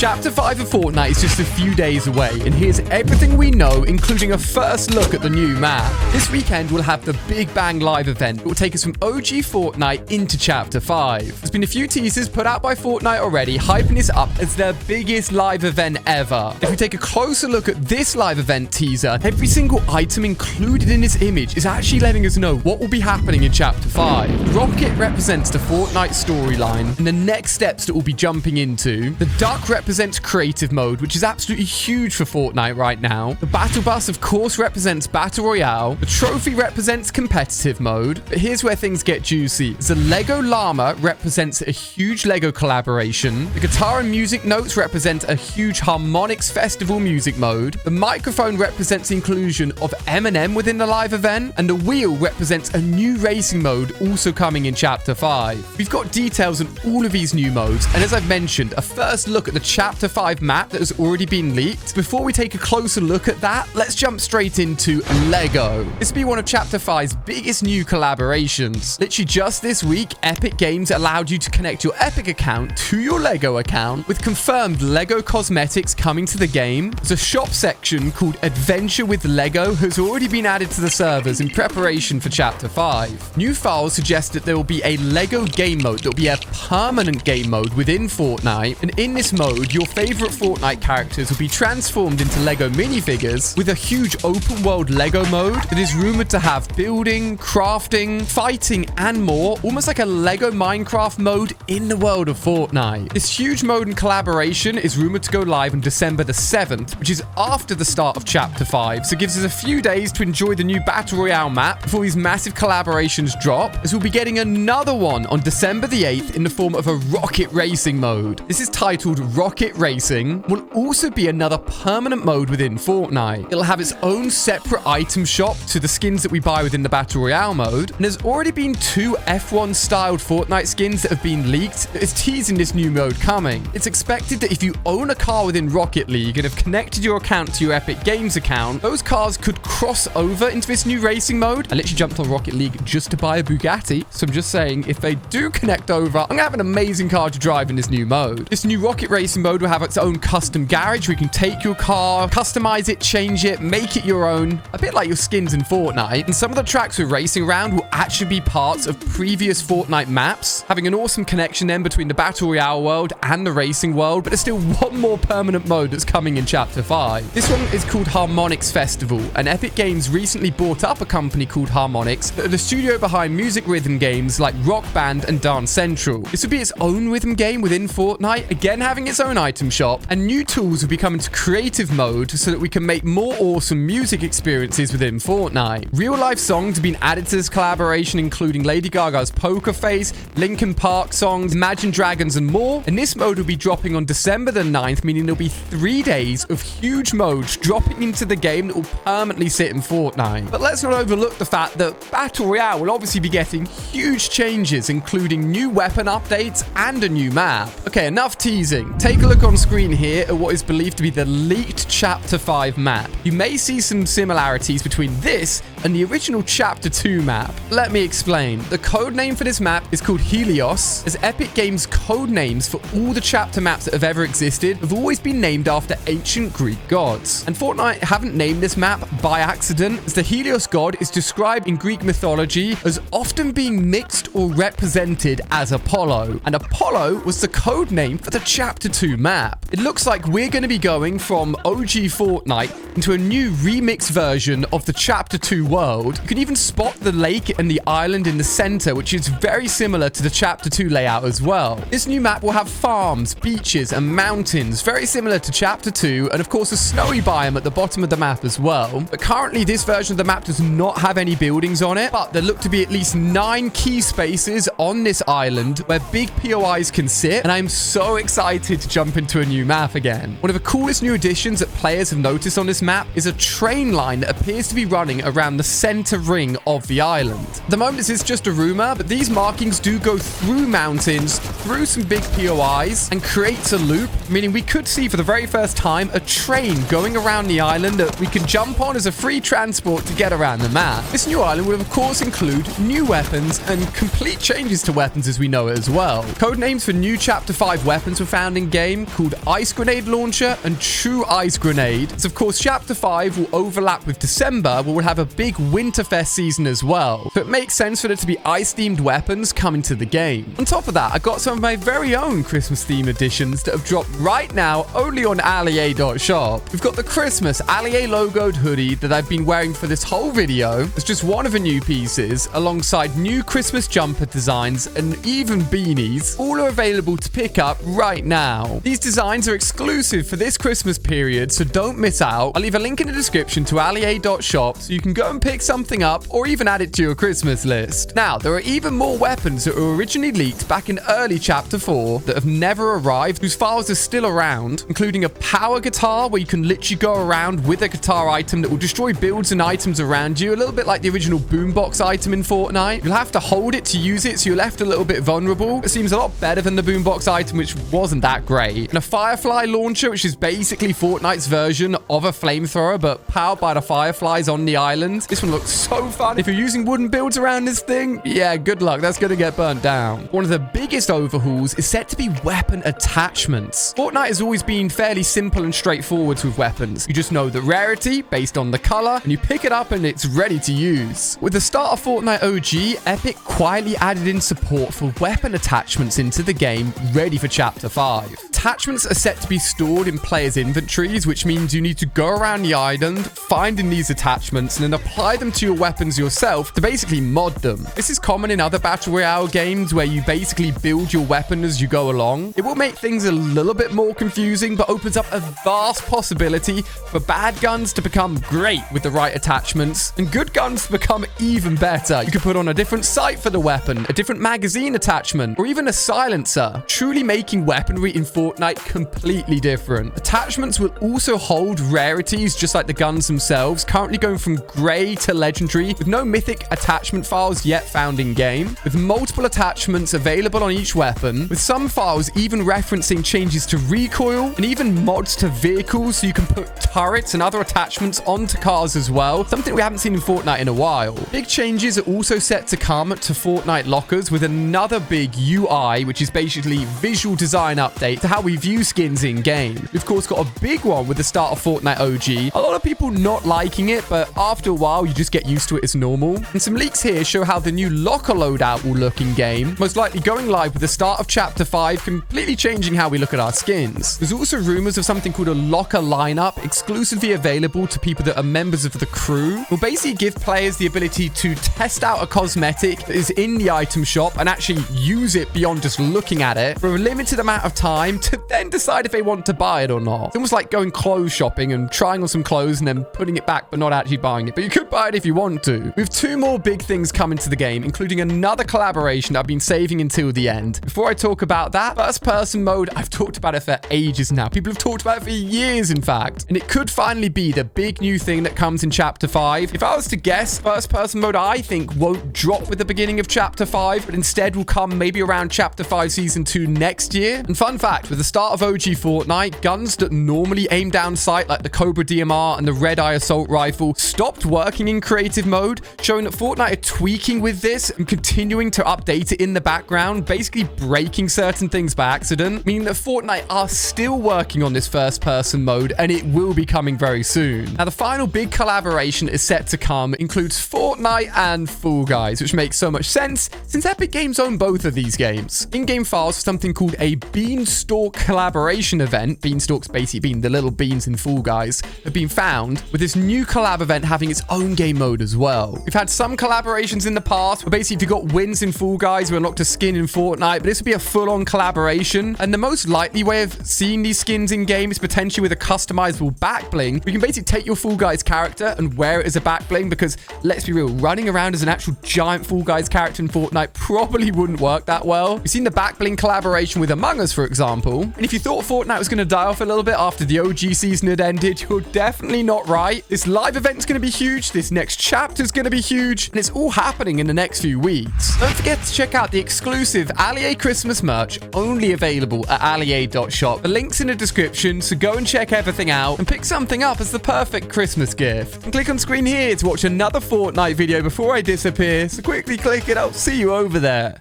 Chapter 5 of Fortnite is just a few days away, and here's everything we know, including a first look at the new map. This weekend, we'll have the Big Bang Live event that will take us from OG Fortnite into Chapter 5. There's been a few teasers put out by Fortnite already, hyping this up as their biggest live event ever. If we take a closer look at this live event teaser, every single item included in this image is actually letting us know what will be happening in Chapter 5. Rocket represents the Fortnite storyline and the next steps that we'll be jumping into. The duck represents creative mode, which is absolutely huge for Fortnite right now. The battle bus, of course, represents battle royale. The trophy represents competitive mode. But here's where things get juicy. The Lego llama represents a huge Lego collaboration. The guitar and music notes represent a huge harmonics festival music mode. The microphone represents the inclusion of Eminem within the live event. And the wheel represents a new racing mode also coming in Chapter 5. We've got details on all of these new modes, and as I've mentioned, a first look at the Chapter 5 map that has already been leaked. Before we take a closer look at that, let's jump straight into Lego. This will be one of Chapter 5's biggest new collaborations. Literally just this week, Epic Games allowed you to connect your Epic account to your Lego account with confirmed Lego cosmetics coming to the game. There's a shop section called Adventure with Lego has already been added to the servers in preparation for Chapter 5. New files suggest that there will be a Lego game mode that will be a permanent game mode within Fortnite, and in this mode, your favorite Fortnite characters will be transformed into Lego minifigures with a huge open world Lego mode that is rumored to have building, crafting, fighting, and more, almost like a Lego Minecraft mode in the world of Fortnite. This huge mode and collaboration is rumored to go live on December the 7th, which is after the start of Chapter 5, so it gives us a few days to enjoy the new Battle Royale map before these massive collaborations drop, as we'll be getting another one on December the 8th in the form of a rocket racing mode. This is titled Rocket Racing, will also be another permanent mode within Fortnite. It'll have its own separate item shop to the skins that we buy within the Battle Royale mode, and there's already been 2 F1 styled Fortnite skins that have been leaked that is teasing this new mode coming. It's expected that if you own a car within Rocket League and have connected your account to your Epic Games account, those cars could cross over into this new racing mode. I literally jumped on Rocket League just to buy a Bugatti, so I'm just saying, if they do connect over, I'm gonna have an amazing car to drive in this new mode. This new Rocket Racing mode will have its own custom garage where you can take your car, customize it, change it, make it your own, a bit like your skins in Fortnite. And some of the tracks we're racing around will actually be parts of previous Fortnite maps, having an awesome connection then between the Battle Royale world and the racing world. But there's still one more permanent mode that's coming in Chapter 5. This one is called Harmonics Festival, and Epic Games recently bought up a company called Harmonics that are the studio behind music rhythm games like Rock Band and Dance Central. This will be its own rhythm game within Fortnite, again having its own item shop, and new tools will be coming to creative mode so that we can make more awesome music experiences within Fortnite. Real life songs have been added to this collaboration, including Lady Gaga's Poker Face, Linkin Park songs, Imagine Dragons, and more. And this mode will be dropping on December the 9th, meaning there'll be 3 days of huge modes dropping into the game that will permanently sit in Fortnite. But let's not overlook the fact that Battle Royale will obviously be getting huge changes, including new weapon updates and a new map. Okay, enough teasing. Take a look on screen here at what is believed to be the leaked Chapter 5 map. You may see some similarities between this and the original Chapter 2 map. Let me explain. The code name for this map is called Helios, as Epic Games' code names for all the chapter maps that have ever existed have always been named after ancient Greek gods. And Fortnite haven't named this map by accident, as the Helios god is described in Greek mythology as often being mixed or represented as Apollo. And Apollo was the code name for the Chapter 2 map. It looks like we're going to be going from OG Fortnite into a new remix version of the Chapter 2 world. You can even spot the lake and the island in the center, which is very similar to the Chapter 2 layout as well. This new map will have farms, beaches, and mountains, very similar to Chapter 2, and of course a snowy biome at the bottom of the map as well. But currently this version of the map does not have any buildings on it, but there look to be at least 9 key spaces on this island where big POIs can sit, and I'm so excited to jump into a new map again. One of the coolest new additions that players have noticed on this map is a train line that appears to be running around the center ring of the island. At the moment, this is just a rumor, but these markings do go through mountains, through some big POIs, and creates a loop, meaning we could see for the very first time a train going around the island that we can jump on as a free transport to get around the map. This new island will of course include new weapons and complete changes to weapons as we know it as well. Code names for new Chapter 5 weapons were found in game, game called Ice Grenade Launcher and True Ice Grenade. So of course, Chapter 5 will overlap with December, where we'll have a big Winterfest season as well. So it makes sense for there to be ice-themed weapons coming to the game. On top of that, I got some of my very own Christmas-themed editions that have dropped right now only on allier.shop. We've got the Christmas Allier logoed hoodie that I've been wearing for this whole video. It's just one of the new pieces, alongside new Christmas jumper designs and even beanies. All are available to pick up right now. These designs are exclusive for this Christmas period, so don't miss out. I'll leave a link in the description to allier.shop so you can go and pick something up or even add it to your Christmas list. Now, there are even more weapons that were originally leaked back in early Chapter 4 that have never arrived, whose files are still around, including a power guitar where you can literally go around with a guitar item that will destroy builds and items around you, a little bit like the original boombox item in Fortnite. You'll have to hold it to use it, so you're left a little bit vulnerable. It seems a lot better than the boombox item, which wasn't that great. And a firefly launcher, which is basically Fortnite's version of a flamethrower, but powered by the fireflies on the island. This one looks so fun. If you're using wooden builds around this thing, yeah, good luck. That's gonna get burnt down. One of the biggest overhauls is set to be weapon attachments. Fortnite has always been fairly simple and straightforward with weapons. You just know the rarity based on the color, and you pick it up and it's ready to use. With the start of Fortnite OG, Epic quietly added in support for weapon attachments into the game, ready for Chapter 5. Attachments are set to be stored in players' inventories, which means you need to go around the island, finding these attachments, and then apply them to your weapons yourself to basically mod them. This is common in other Battle Royale games where you basically build your weapon as you go along. It will make things a little bit more confusing, but opens up a vast possibility for bad guns to become great with the right attachments, and good guns to become even better. You could put on a different sight for the weapon, a different magazine attachment, or even a silencer, truly making weaponry in Fortnite completely different. Attachments will also hold rarities just like the guns themselves, currently going from grey to legendary, with no mythic attachment files yet found in game, with multiple attachments available on each weapon, with some files even referencing changes to recoil and even mods to vehicles, so you can put turrets and other attachments onto cars as well, something we haven't seen in Fortnite in a while. Big changes are also set to come to Fortnite lockers, with another big UI, which is basically visual design update to how we view skins in game. We've of course got a big one with the start of Fortnite OG. A lot of people not liking it, but after a while you just get used to it as normal. And some leaks here show how the new locker loadout will look in game, most likely going live with the start of Chapter 5, completely changing how we look at our skins. There's also rumors of something called a locker lineup, exclusively available to people that are members of the crew. Will basically give players the ability to test out a cosmetic that is in the item shop and actually use it beyond just looking at it for a limited amount of time to then decide if they want to buy it or not. It's almost like going clothes shopping and trying on some clothes and then putting it back but not actually buying it. But you could buy it if you want to. We have two more big things coming to the game, including another collaboration that I've been saving until the end. Before I talk about that, first person mode, I've talked about it for ages now. People have talked about it for years, in fact. And it could finally be the big new thing that comes in Chapter 5. If I was to guess, first person mode, I think won't drop with the beginning of Chapter 5, but instead will come maybe around Chapter 5 Season 2 next year. And fun fact, with the start of OG Fortnite, guns that normally aim down sight, like the Cobra DMR and the Red Eye Assault Rifle, stopped working in creative mode, showing that Fortnite are tweaking with this and continuing to update it in the background, basically breaking certain things by accident, meaning that Fortnite are still working on this first person mode, and it will be coming very soon. Now, the final big collaboration is set to come includes Fortnite and Fall Guys, which makes so much sense since Epic Games own both of these games. In-game files for something called a Beanstalk collaboration event, Beanstalks basically being the little beans in Fall Guys, have been found, with this new collab event having its own game mode as well. We've had some collaborations in the past where basically if you got wins in Fall Guys, we unlocked a skin in Fortnite, but this would be a full-on collaboration. And the most likely way of seeing these skins in game is potentially with a customizable back bling. We can basically take your Fall Guys character and wear it as a back bling, because let's be real, running around as an actual giant Fall Guys character in Fortnite probably wouldn't work that well. We've seen the back bling collaboration with Among Us, for example. And if you thought Fortnite was going to die off a little bit after the OG season had ended, you're definitely not right. This live event's going to be huge. This next chapter's going to be huge. And it's all happening in the next few weeks. Don't forget to check out the exclusive Allier Christmas merch, only available at allier.shop. The link's in the description, so go and check everything out and pick something up as the perfect Christmas gift. And click on screen here to watch another Fortnite video before I disappear. So quickly click it. I'll see you over there.